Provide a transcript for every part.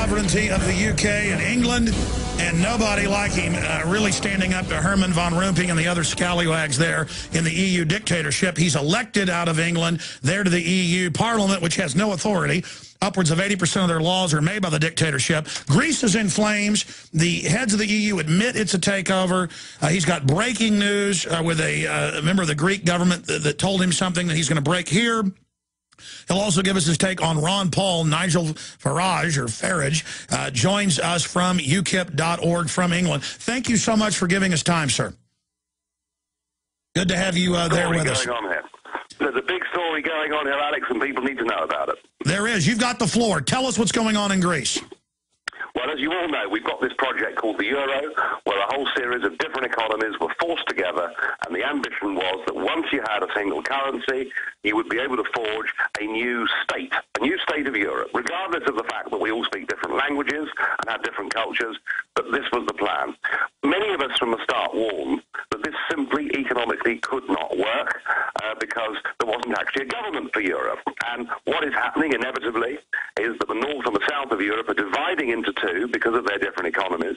sovereignty of the UK and England, and nobody like him really standing up to Herman von Rompuy and the other scallywags there in the EU dictatorship. He's elected out of England, there to the EU Parliament, which has no authority. Upwards of 80% of their laws are made by the dictatorship. Greece is in flames. The heads of the EU admit it's a takeover. He's got breaking news with a member of the Greek government that told him something that he's going to break here. He'll also give us his take on Ron Paul. Nigel Farage joins us from UKIP.org from England. Thank you so much for giving us time, sir. Good to have you there with us. There's a big story going on here, Alex, and people need to know about it. There is. You've got the floor. Tell us what's going on in Greece. Well, as you all know, we've got this project called the Euro, where a whole series of different economies were forced together, and the ambition was that once you had a single currency, you would be able to forge a new state of Europe, regardless of the fact that we all speak different languages and have different cultures, but this was the plan. Many of us from the start warned that this simply economically could not work because there wasn't actually a government for Europe. And what is happening inevitably is that the north and the south of Europe are dividing into two because of their different economies.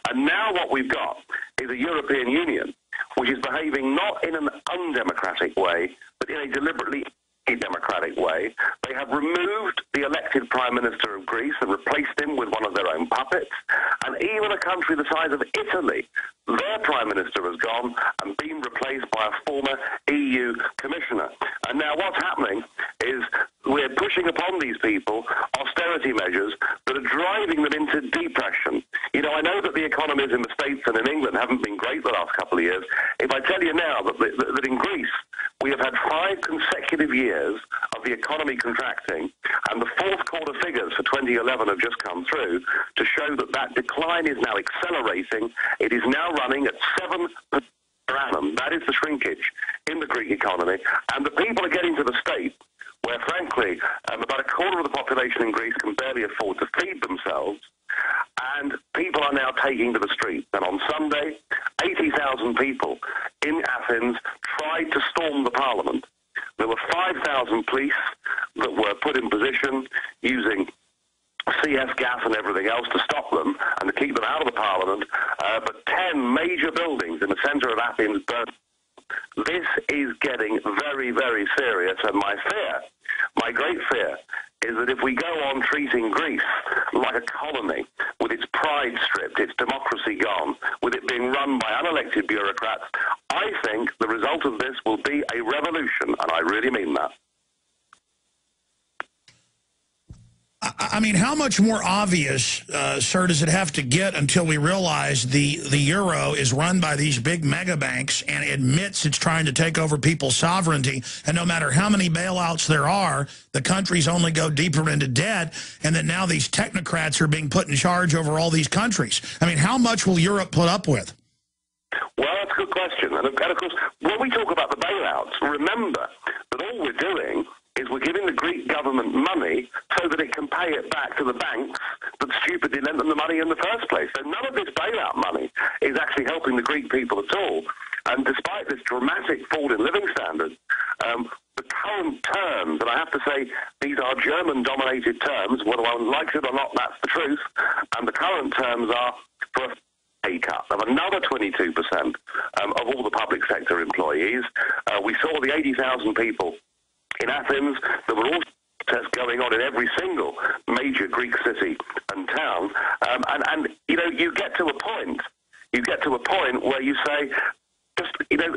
And now what we've got is a European Union which is behaving not in an undemocratic way, but in a deliberately democratic way. They have removed the elected Prime Minister of Greece and replaced him with one of their own puppets. And even a country the size of Italy, their Prime Minister has gone and been replaced by a former EU Commissioner. And now what's happening is we're pushing upon these people austerity measures that are driving them into depression. You know, I know that the economies in the States and in England haven't been great the last couple of years. If I tell you now that in Greece we have had 5 consecutive years of the economy contracting, and the fourth quarter figures for 2011 have just come through to show that that decline is now accelerating. It is now running at 7% per annum. That is the shrinkage in the Greek economy. And the people are getting to the state where, frankly, about a quarter of the population in Greece can barely afford to feed themselves, and people are now taking to the streets. And on Sunday, 80,000 people in Athens tried to storm the parliament. There were 5,000 police that were put in position using CS gas and everything else to stop them and to keep them out of the parliament, but 10 major buildings in the centre of Athens burned. This is getting very, very serious, and my great fear, is that if we go on treating Greece like a colony, with its pride stripped, its democracy gone, with it being run by unelected bureaucrats, I think the result of this will be a revolution, and I really mean that. I mean, how much more obvious, sir, does it have to get until we realize the euro is run by these big mega banks and admits it's trying to take over people's sovereignty, and no matter how many bailouts there are, the countries only go deeper into debt, and that now these technocrats are being put in charge over all these countries? I mean, how much will Europe put up with? Well, that's a good question. And of course, when we talk about the bailouts, remember that all we're doing is we're giving the Greek government money so that it can pay it back to the banks that stupidly lent them the money in the first place. So none of this bailout money is actually helping the Greek people at all. And despite this dramatic fall in living standards, the current terms, and I have to say these are German-dominated terms, whether one likes it or not, that's the truth, and the current terms are for a pay cut of another 22% of all the public sector employees. We saw the 80,000 people in Athens. There were also protests going on in every single major Greek city and town, and you know, you get to a point where you say, just, you know,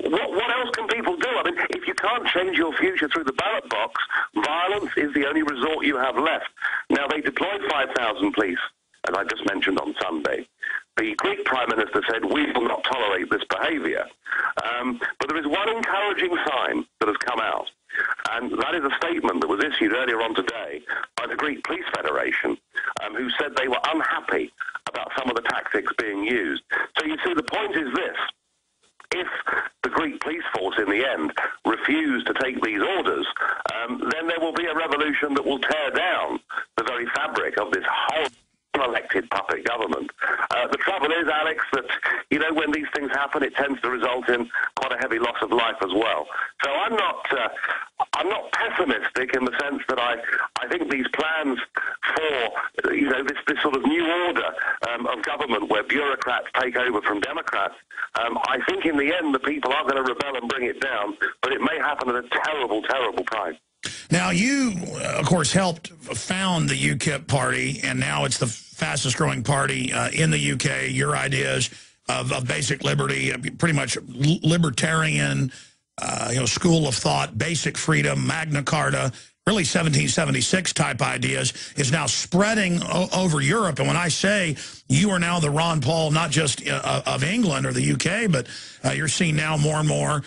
what else can people do? I mean, if you can't change your future through the ballot box, violence is the only resort you have left. Now, they deployed 5,000 police, as I just mentioned, on Sunday. The Greek Prime Minister said, we will not tolerate this behaviour. But there is one encouraging sign that has come out, and that is a statement that was issued earlier on today by the Greek Police Federation, who said they were unhappy about some of the tactics being used. So you see, the point is this. If the Greek police force in the end refuse to take these orders, then there will be a revolution that will tear down the very fabric of this whole elected puppet government. The trouble is, Alex, that, you know, when these things happen, it tends to result in quite a heavy loss of life as well. So I'm not pessimistic in the sense that I think these plans for, you know, this sort of new order of government where bureaucrats take over from Democrats, I think in the end the people are going to rebel and bring it down, but it may happen at a terrible, terrible time. Now, you, of course, helped found the UKIP party, and now it's the fastest-growing party in the UK. Your ideas of basic liberty, pretty much libertarian, you know, school of thought, basic freedom, Magna Carta, really 1776 type ideas, is now spreading over Europe. And when I say you are now the Ron Paul, not just of England or the UK, but you're seeing now more and more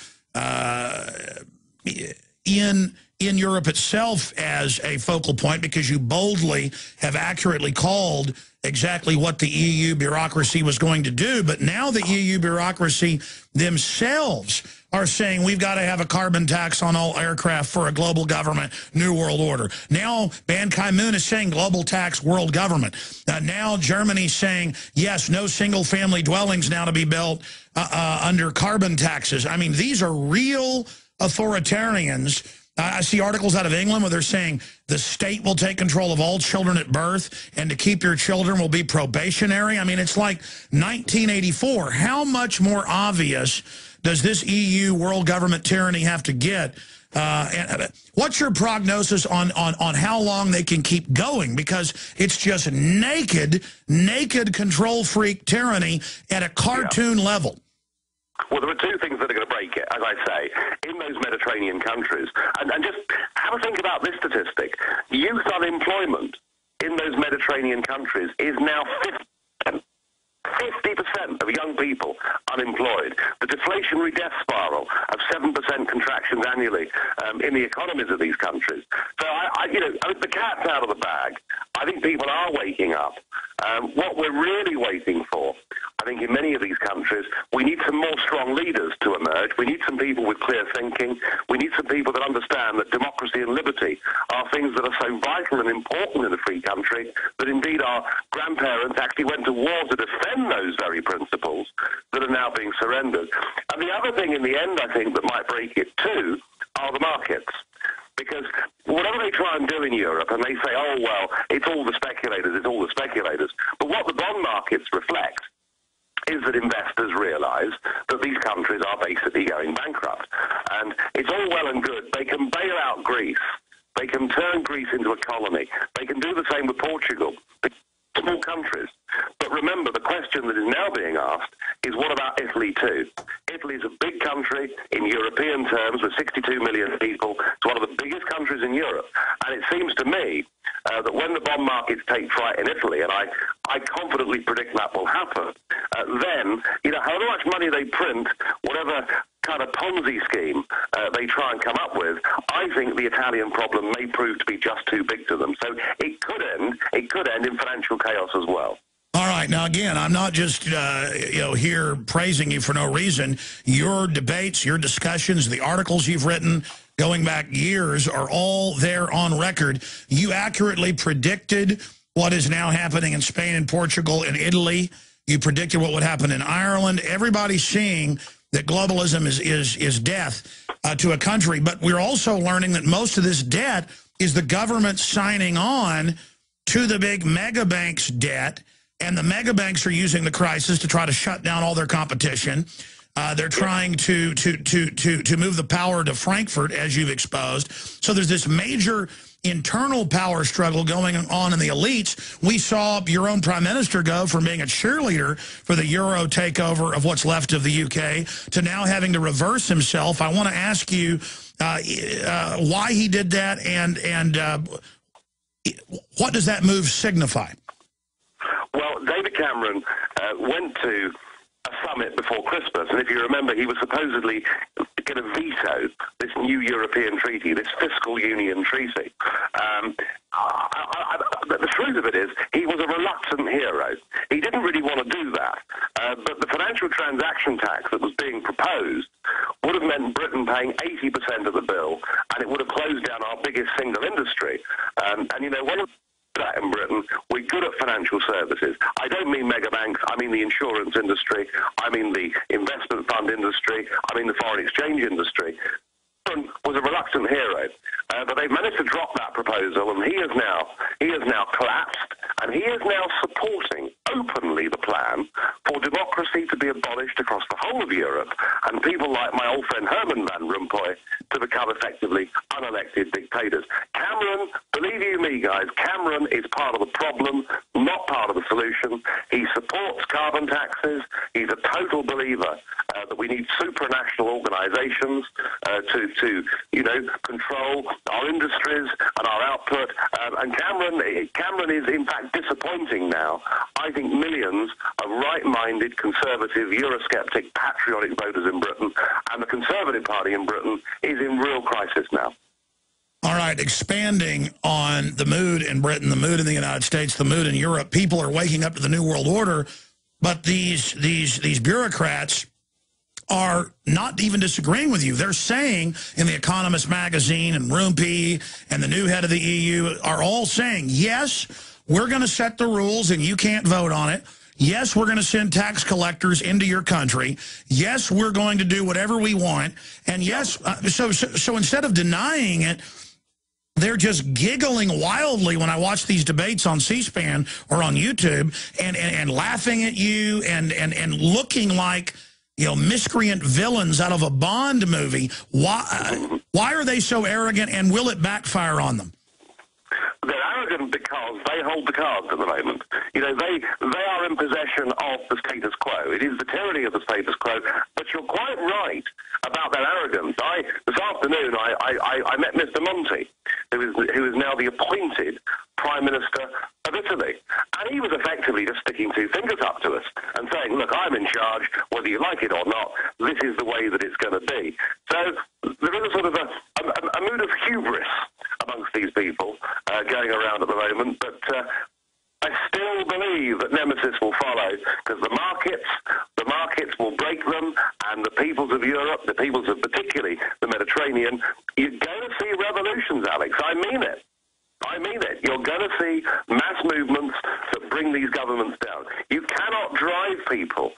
in Europe itself as a focal point, because you boldly have accurately called exactly what the EU bureaucracy was going to do. But now the EU bureaucracy themselves are saying we've got to have a carbon tax on all aircraft for a global government, new world order. Now Ban Ki-moon is saying global tax, world government. Now Germany's saying, yes, no single-family dwellings now to be built under carbon taxes. I mean, these are real authoritarians. I see articles out of England where they're saying the state will take control of all children at birth, and to keep your children will be probationary. I mean, it's like 1984. How much more obvious does this EU world government tyranny have to get? And what's your prognosis on how long they can keep going? Because it's just naked control freak tyranny at a cartoon level. Well, there are two things that are going to break it, as I say, in those Mediterranean countries. And just have a think about this statistic. Youth unemployment in those Mediterranean countries is now 50%. 50% of young people unemployed. The deflationary death spiral of 7% contractions annually in the economies of these countries. So, you know, the cat's out of the bag. I think people are waking up. What we're really waiting for, I think in many of these countries, we need some more strong leaders to emerge. We need some people with clear thinking. We need some people that understand that democracy and liberty are things that are so vital and important in a free country that indeed our grandparents actually went to war to defend those very principles that are now being surrendered. And the other thing in the end, I think, that might break it too, are the markets. Because whatever they try and do in Europe, and they say, oh, well, it's all the speculators, it's all the speculators. But what the bond markets reflect is that investors realize that these countries are basically going bankrupt. And it's all well and good. They can bail out Greece. They can turn Greece into a colony. They can do the same with Portugal. Small countries. But remember, the question that is now being asked is, what about Italy too? Italy is a big country in European terms with 62 million people. It's one of the biggest countries in Europe. And it seems to me that when the bond markets take fright in Italy, and I confidently predict that will happen, then, you know, however much money they print, whatever kind of Ponzi scheme they try and come up with, I think the Italian problem may prove to be just too big to them. So it could end in financial chaos as well. All right. Now, again, I'm not just, you know, here praising you for no reason. Your debates, your discussions, the articles you've written going back years are all there on record. You accurately predicted what is now happening in Spain and Portugal and Italy. You predicted what would happen in Ireland. Everybody's seeing that globalism is death to a country. But we're also learning that most of this debt is the government signing on to the big mega banks' debt. And the mega banks are using the crisis to try to shut down all their competition. They're trying to move the power to Frankfurt, as you've exposed. So there's this major internal power struggle going on in the elites. We saw your own prime minister go from being a cheerleader for the Euro takeover of what's left of the UK to now having to reverse himself. I want to ask you why he did that, and what does that move signify? Well, David Cameron went to a summit before Christmas, and if you remember, he was supposedly going to veto this new European treaty, this fiscal union treaty. The truth of it is, he was a reluctant hero. He didn't really want to do that. But the financial transaction tax that was being proposed would have meant Britain paying 80% of the bill, and it would have closed down our biggest single industry. And you know, one of that in Britain. We're good at financial services. I don't mean mega banks. I mean the insurance industry. I mean the investment fund industry. I mean the foreign exchange industry. Was a reluctant hero, but they've managed to drop that proposal, and he has now collapsed, and he is now supporting openly the plan for democracy to be abolished across the whole of Europe, and people like my old friend Herman Van Rompuy to become effectively unelected dictators. Cameron, believe you me, guys, Cameron is part of the problem, not part of the solution. He supports carbon taxes. He's a total believer that we need supranational organizations to control our industries and our output. And Cameron is in fact disappointing now. I think millions of right-minded, conservative, Eurosceptic, patriotic voters in Britain, and the Conservative Party in Britain is in real crisis now. All right, expanding on the mood in Britain, the mood in the United States, the mood in Europe, people are waking up to the New World Order, but these bureaucrats are not even disagreeing with you. They're saying in The Economist magazine and m.e.p and the new head of the EU are all saying, yes, we're going to set the rules and you can't vote on it. Yes, we're going to send tax collectors into your country. Yes, we're going to do whatever we want. And yes, so instead of denying it, they're just giggling wildly when I watch these debates on C-SPAN or on YouTube and laughing at you and looking like, miscreant villains out of a Bond movie. Why are they so arrogant, and will it backfire on them? They're arrogant because they hold the cards at the moment. They are in possession of the status quo. It is the tyranny of the status quo. But you're quite right about their arrogance. This afternoon, I met Mr. Monti, who is now the appointed Prime Minister of Italy. And he was effectively just sticking two fingers up to us and saying, look, I'm in charge, whether you like it or not, this is the way that it's going to be. So there is a sort of a mood of hubris amongst these people going around at the moment, but I still believe that nemesis will follow, because the markets will break them, and the peoples of Europe, the peoples of particularly the Mediterranean, you're going to see revolutions, Alex. I mean it. You're going to see mass movements that bring these governments down. You cannot drive people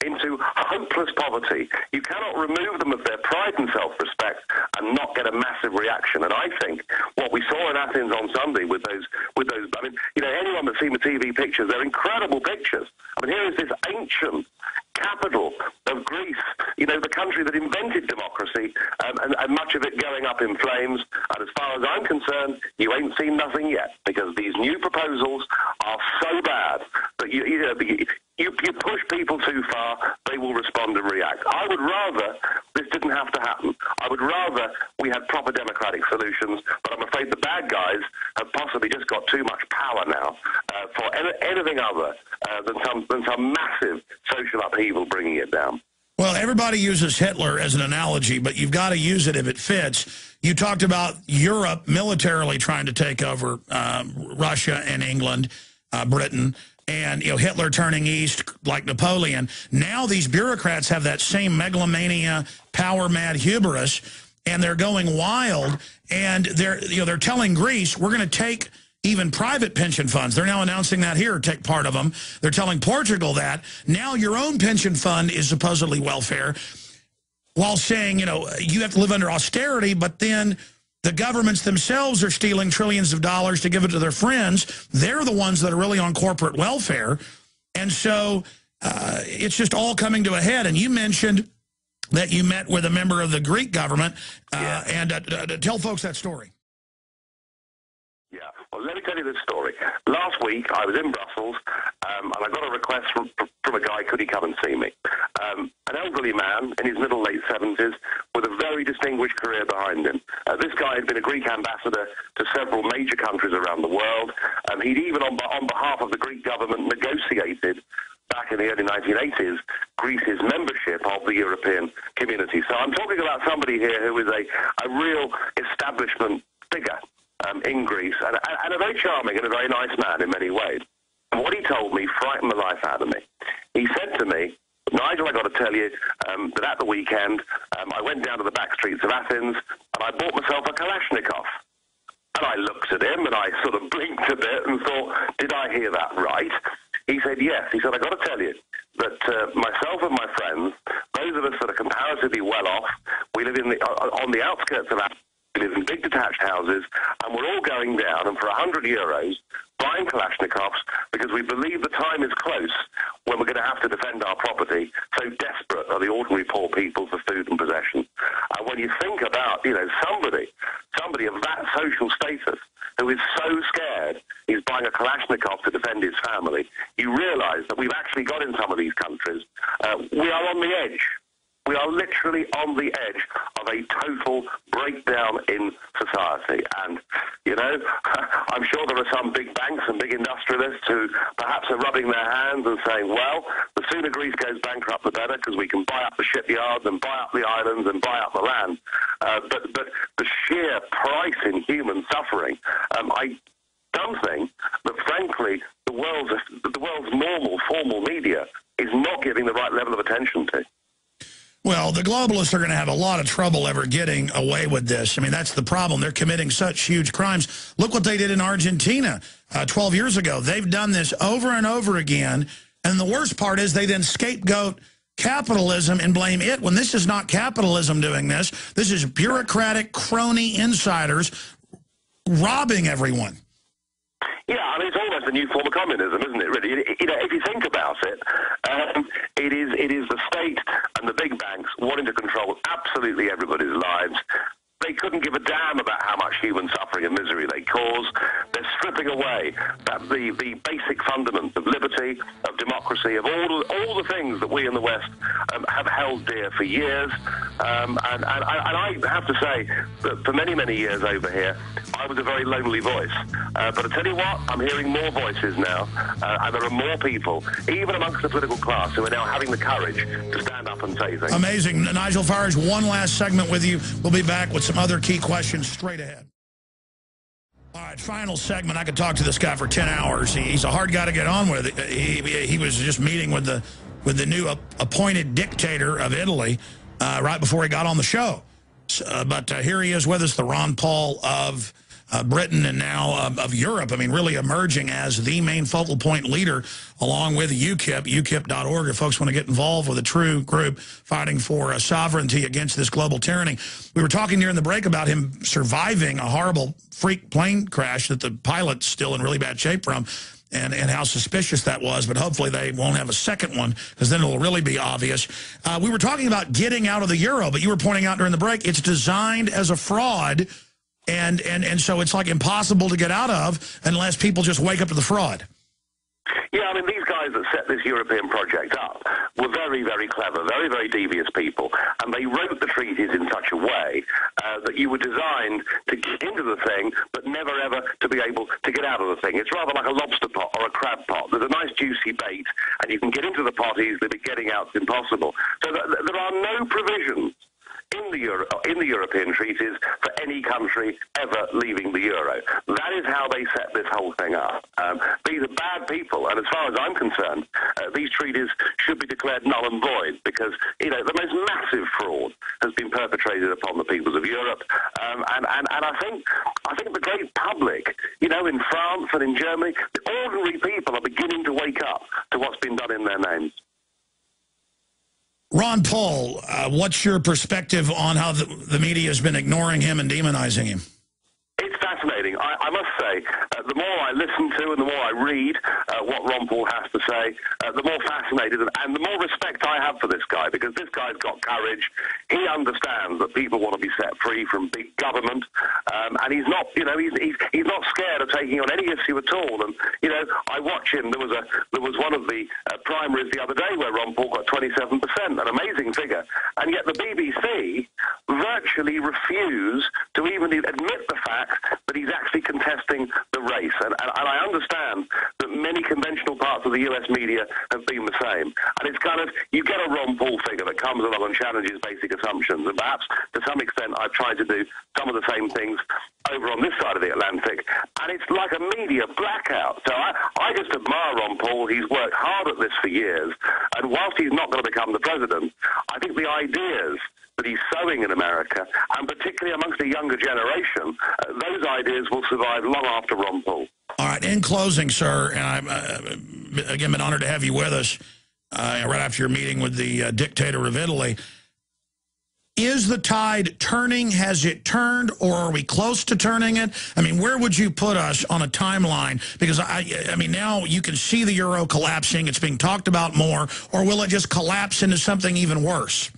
into hopeless poverty. You cannot remove them of their pride and self-respect and not get a massive reaction. And I think what we saw in Athens on Sunday with those, I mean, anyone that's seen the TV pictures, they're incredible pictures. I mean, here is this ancient capital of Greece, the country that invented democracy, and much of it going up in flames. And as far as I'm concerned, you ain't seen nothing yet, because these new proposals are so bad that you push people too far, they will respond and react. I would rather this didn't have to happen. I would rather we had proper democratic solutions, but I'm afraid the bad guys have possibly just got too much power now for anything other than some massive social upheaval bringing it down. Well, everybody uses Hitler as an analogy, but you've got to use it if it fits. You talked about Europe militarily trying to take over Russia and England, Britain, and Hitler turning east like Napoleon. Now these bureaucrats have that same megalomania, power-mad hubris, and they're going wild. And they're telling Greece, we're going to take even private pension funds. They're now announcing that here, take part of them. They're telling Portugal that. Now your own pension fund is supposedly welfare, while saying, you have to live under austerity, but then the governments themselves are stealing trillions of dollars to give it to their friends. They're the ones that are really on corporate welfare. And so it's just all coming to a head. And you mentioned that you met with a member of the Greek government. And tell folks that story. Yeah, well, let me tell you this story. Last week, I was in Brussels, and I got a request from a guy, could he come and see me? An elderly man in his middle-late 70s with a very distinguished career behind him. This guy had been a Greek ambassador to several major countries around the world. He'd even, on behalf of the Greek government, negotiated back in the early 1980s, Greece's membership of the European community. So I'm talking about somebody here who is a real establishment figure in Greece, and a very charming and a very nice man in many ways. And what he told me frightened the life out of me. He said to me, Nigel, I got to tell you that at the weekend, I went down to the back streets of Athens and I bought myself a Kalashnikov. And I looked at him and I sort of blinked a bit and thought, did I hear that right? He said, yes. He said, I got to tell you that myself and my friends, those of us that are comparatively well off, we live on the outskirts of Africa, we live in big detached houses, and we're all going down, and for €100, buying Kalashnikovs because we believe the time is close when we're going to have to defend our property. So desperate are the ordinary poor people for food and possession. And when you think about, somebody of that social status who is so scared he's buying a Kalashnikov to defend his family, you realize that we've actually got in some of these countries, we are on the edge. We are literally on the edge of a total breakdown in society. And, I'm sure there are some big banks and big industrialists who perhaps are rubbing their hands and saying, well, the sooner Greece goes bankrupt, the better, because we can buy up the shipyards and buy up the islands and buy up the land. But the sheer price in human suffering, I don't think that, frankly, the world's normal, formal media is not giving the right level of attention to. Well, the globalists are going to have a lot of trouble ever getting away with this. I mean, that's the problem. They're committing such huge crimes. Look what they did in Argentina 12 years ago. They've done this over and over again. And the worst part is they then scapegoat capitalism and blame it when this is not capitalism doing this. This is bureaucratic crony insiders robbing everyone. Yeah, I mean, it's almost a new form of communism, isn't it, really? If you think about it, it is the state and the big banks wanting to control absolutely everybody's lives. They couldn't give a damn about how much human suffering and misery they cause. They're stripping away the basic fundamentals of liberty, of democracy, of all the things that we in the West have held dear for years. And I have to say that for many, many years over here, I was a very lonely voice. But I tell you what, I'm hearing more voices now, and there are more people, even amongst the political class, who are now having the courage to stand up and say things. Amazing. Nigel Farage, one last segment with you. We'll be back with some other key questions straight ahead. All right, final segment. I could talk to this guy for 10 hours. He's a hard guy to get on with. He was just meeting with the new appointed dictator of Italy right before he got on the show. But here he is with us, the Ron Paul of Britain and now of Europe. I mean, really emerging as the main focal point leader along with UKIP, ukip.org, if folks want to get involved with a true group fighting for sovereignty against this global tyranny. We were talking during the break about him surviving a horrible freak plane crash that the pilot's still in really bad shape from, and how suspicious that was, but hopefully they won't have a second one, because then it'll really be obvious. We were talking about getting out of the euro, but you were pointing out during the break, it's designed as a fraud, and so it's like impossible to get out of unless people just wake up to the fraud. Yeah, I mean, these guys that set this European project up were very, very clever, very, very devious people, and they wrote the treaties in such a way that you were designed to get into the thing, but never, ever to be able to get out of the thing. It's rather like a lobster pot or a crab pot. There's a nice juicy bait, and you can get into the pot easily, but getting out is impossible. So there are no provisions in the European treaties for any country ever leaving the euro. That is how they set this whole thing up. These are bad people, and as far as I'm concerned, these treaties should be declared null and void, because the most massive fraud has been perpetrated upon the peoples of Europe. And I think the great public, in France and in Germany, the ordinary people are beginning to wake up to what's been done in their names. Ron Paul, what's your perspective on how the media has been ignoring him and demonizing him? It's fascinating. I must say, the more I listen to and the more I read what Ron Paul has to say, the more fascinated and the more respect I have for this guy, because this guy's got courage. He understands that people want to be set free from big government, and he's not, he's not scared of taking on any issue at all. And I watch him. There was one of the primaries the other day where Ron Paul got 27%, an amazing figure, and yet the BBC virtually refuse to even admit the fact that he's actually contesting the race. And I understand that many conventional parts of the US media have been the same. And it's kind of, you get a Ron Paul figure that comes along and challenges basic assumptions. And perhaps to some extent I've tried to do some of the same things over on this side of the Atlantic. And it's like a media blackout. So I just admire Ron Paul. He's worked hard at this for years. And whilst he's not going to become the president, I think the ideas that he's sowing in America, and particularly amongst the younger generation, those ideas will survive long after Ron Paul. All right, in closing, sir, and I've, again, been honored to have you with us right after your meeting with the dictator of Italy. Is the tide turning? Has it turned, or are we close to turning it? I mean, where would you put us on a timeline? Because, I mean, now you can see the euro collapsing. It's being talked about more. Or will it just collapse into something even worse?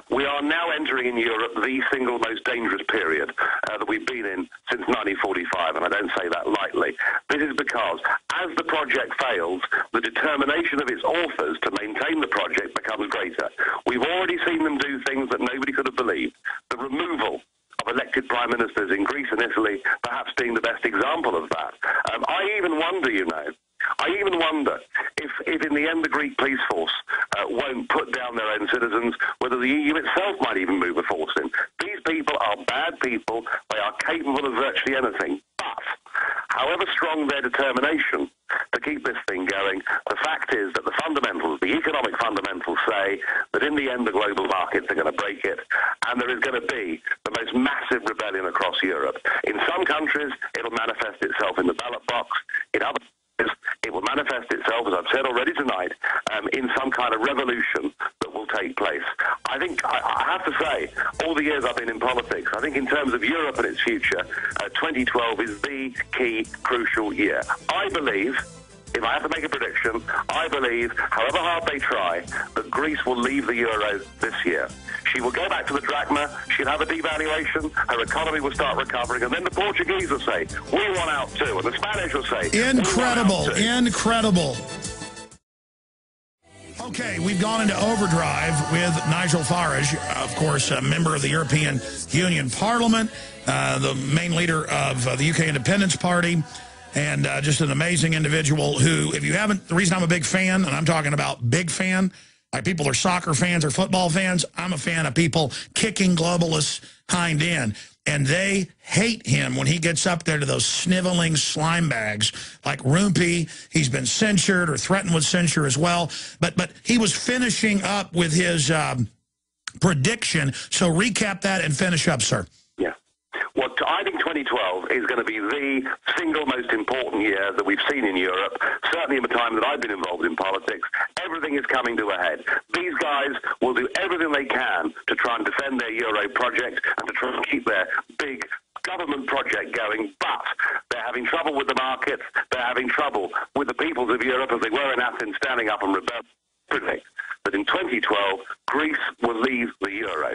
We are now entering in Europe the single most dangerous period that we've been in since 1945, and I don't say that lightly. This is because, as the project fails, the determination of its authors to maintain the project becomes greater. We've already seen them do things that nobody could have believed. The removal of elected prime ministers in Greece and Italy perhaps being the best example of that. I even wonder, if in the end the Greek police force won't put down their own citizens, whether the EU itself might even move a force in. These people are bad people. They are capable of virtually anything. But however strong their determination to keep this thing going, the fact is that the fundamentals, the economic fundamentals, say that in the end the global markets are going to break it, and there is going to be the most massive rebellion across Europe. In some countries, it'll manifest itself in the ballot box. In other countries, it will manifest itself, as I've said already tonight, in some kind of revolution that will take place. I think, I have to say, all the years I've been in politics, I think in terms of Europe and its future, 2012 is the key, crucial year. I believe, if I have to make a prediction, I believe, however hard they try, that Greece will leave the euro this year. She will go back to the drachma, she'll have a devaluation, her economy will start recovering, and then the Portuguese will say, we want out too, and the Spanish will say, incredible, we want out too. Incredible. Okay, we've gone into overdrive with Nigel Farage, of course, a member of the European Union Parliament, the main leader of the UK Independence Party, and just an amazing individual who, if you haven't, the reason I'm a big fan, and I'm talking about big fan, like people are soccer fans or football fans, I'm a fan of people kicking globalists hind end. And they hate him when he gets up there to those sniveling slime bags like Rumpy. He's been censured or threatened with censure as well. But he was finishing up with his prediction. So recap that and finish up, sir. Yeah. Well, I think 2012 is going to be the single most important year that we've seen in Europe, certainly in the time that I've been involved in politics. Everything is coming to a head. These guys will do everything they can to try and defend their Euro project and to try and keep their big government project going, but they're having trouble with the markets, they're having trouble with the peoples of Europe as they were in Athens standing up and rebelling. Predict that in 2012, Greece will leave the euro.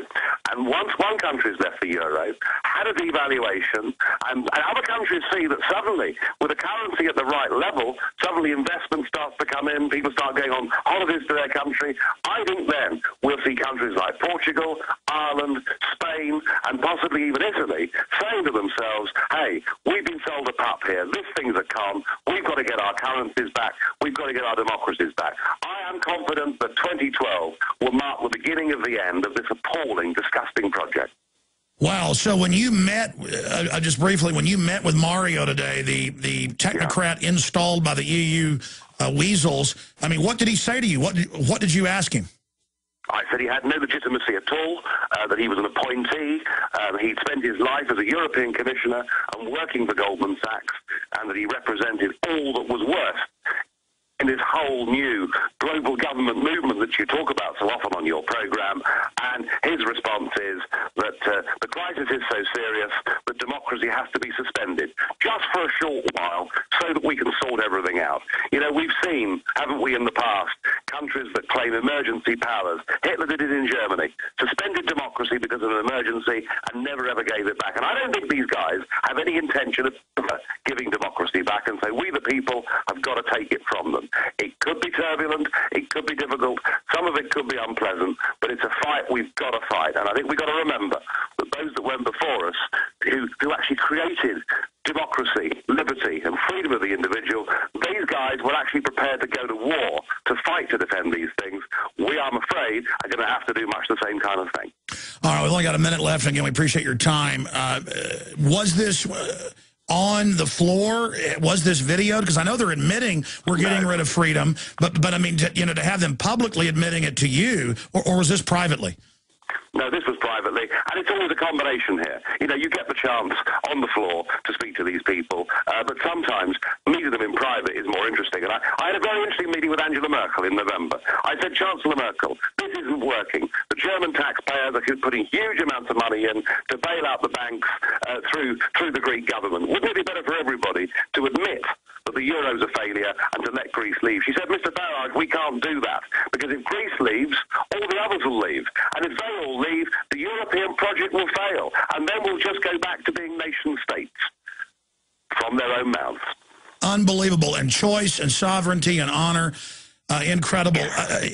And once one country's left the euro, had a devaluation, and other countries see that suddenly, with the currency at the right level, suddenly investment starts to come in, people start going on holidays to their country. I think then we'll see countries like Portugal, Ireland, Spain, and possibly even Italy saying to themselves, hey, we've been sold a pup here, this thing's a con, we've got to get our currencies back, we've got to get our democracies back. I am confident that 2012 will mark the beginning of the end of this appalling, disgusting project. Wow. So when you met, just briefly, when you met with Mario today, the technocrat installed by the EU weasels, I mean, what did he say to you? What did you ask him? I said he had no legitimacy at all, that he was an appointee, he'd spent his life as a European commissioner and working for Goldman Sachs, and that he represented all that was worse in this whole new global government movement that you talk about so often on your program. And his response is that the crisis is so serious that democracy has to be suspended just for a short while so that we can sort everything out. You know, we've seen, haven't we, in the past, countries that claim emergency powers. Hitler did it in Germany, suspended democracy because of an emergency and never ever gave it back. And I don't think these guys have any intention of giving democracy back and say, we the people have got to take it from them. It could be turbulent, it could be difficult, some of it could be unpleasant, but it's a fight we've got to fight. And I think we've got to remember that those that went before us, who actually created democracy, liberty, and freedom of the individual, these guys were actually prepared to go to war, to fight to defend these things. We, I'm afraid, are going to have to do much the same kind of thing. All right, we've only got a minute left. Again, we appreciate your time. Was this on the floor? Was this videoed? Because I know they're admitting we're getting rid of freedom, but I mean, to have them publicly admitting it to you, or was this privately? No, this was privately, and it's always a combination here. You know, you get the chance on the floor to speak to these people, but sometimes meeting them in private is more interesting. And I had a very interesting meeting with Angela Merkel in November. I said, Chancellor Merkel, this isn't working. The German taxpayers are putting huge amounts of money in to bail out the banks through the Greek government. Wouldn't it be better for everybody to admit that the euro's a failure and to let Greece leave? She said, Mr. Farage, we can't do that, because if Greece leaves, all the others will leave. And if they all leave, the European project will fail. And then we'll just go back to being nation states from their own mouths. Unbelievable. And choice and sovereignty and honor, incredible.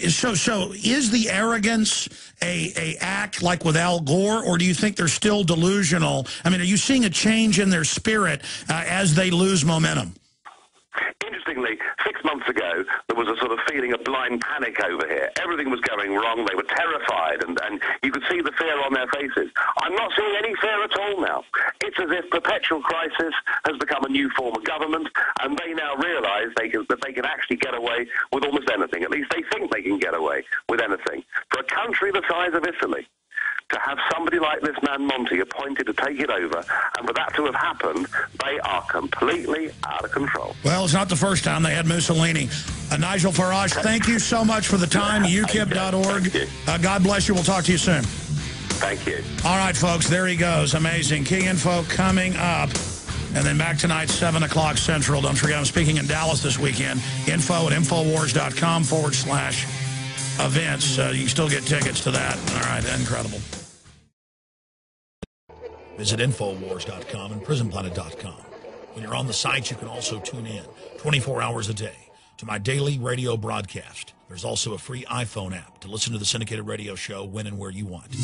So is the arrogance a act like with Al Gore, or do you think they're still delusional? I mean, are you seeing a change in their spirit as they lose momentum? Interestingly, 6 months ago, there was a sort of feeling of blind panic over here. Everything was going wrong. They were terrified, and you could see the fear on their faces. I'm not seeing any fear at all now. It's as if perpetual crisis has become a new form of government, and they now realise that they can actually get away with almost anything. At least they think they can get away with anything. For a country the size of Italy, to have somebody like this man Monti appointed to take it over, and for that to have happened, they are completely out of control. Well, it's not the first time they had Mussolini. Nigel Farage, thank you so much for the time. UKIP.org. God bless you. We'll talk to you soon. Thank you. All right, folks, there he goes. Amazing. Key info coming up. And then back tonight, 7 o'clock Central. Don't forget, I'm speaking in Dallas this weekend. Info at Infowars.com/events. You can still get tickets to that. All right, incredible. Visit Infowars.com and PrisonPlanet.com. When you're on the site, you can also tune in 24 hours a day to my daily radio broadcast. There's also a free iPhone app to listen to the syndicated radio show when and where you want.